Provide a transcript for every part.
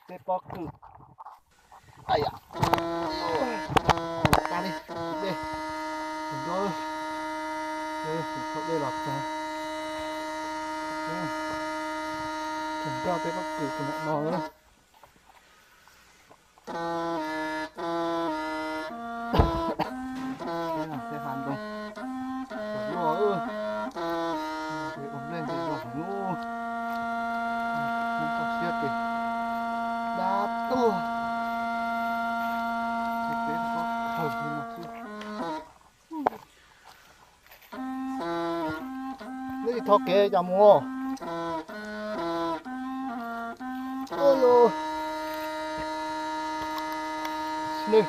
Tê bó cử. Ai à. Ta đi. Đi. Đừng rồi. Đây, không đây lọt ra. Chẳng cho tê bó cử của mẹ nó nữa. Đây là xe hàn rồi. Rồi ơi. Để ốm lên thì rồi luôn. Không có xiết kìa. Đá tua. Thực tế có khởi nhưng mà chưa. Đây thọ kế cho mua. Ôi ôi. Đây.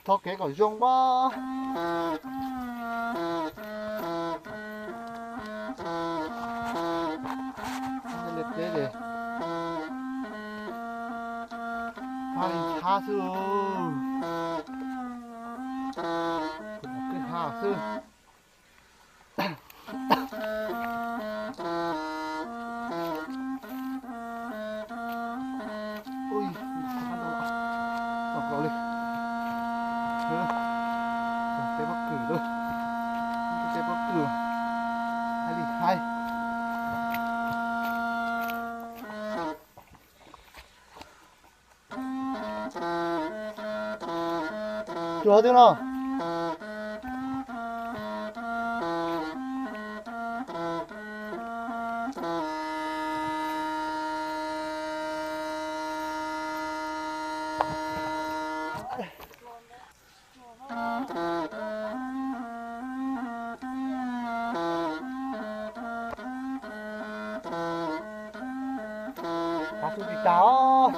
Thọ kế có rong ba. Đây để để. Hai hạ sư. Cái hạ sư. Ui, khá đâu ạ. Đọc vào đi. Cái bắp cử thôi. Cái bắp cử. Hay đi, hay. Chúa thế nào? Cá su thì cháu.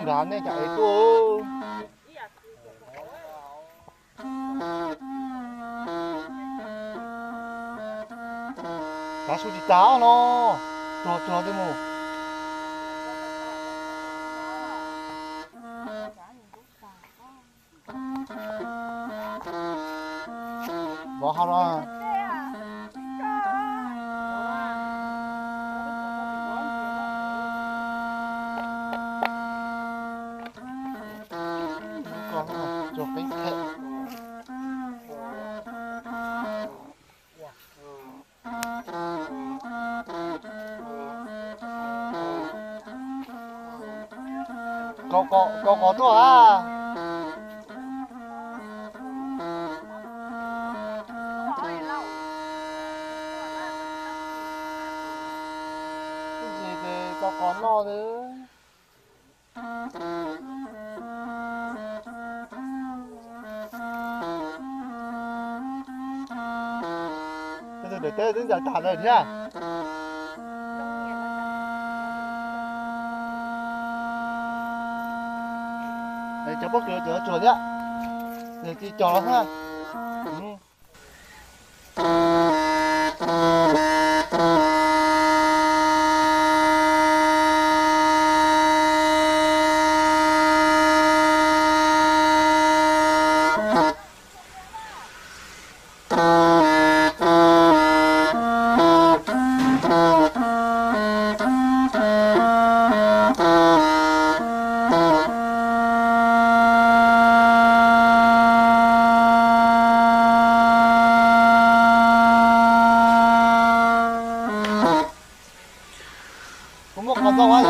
Đàn này chạy cô. Cá su chỉ táo nó. Cho thế mù. Bỏ hao ra. Cho cánh thẹn. Có thôi à. Cái gì thì có no nữa. Để tê đến giờ thả rồi nhá. Đây cháu bóc cửa chuột nhá. Để chị cho nó ha. Có một con rau ăn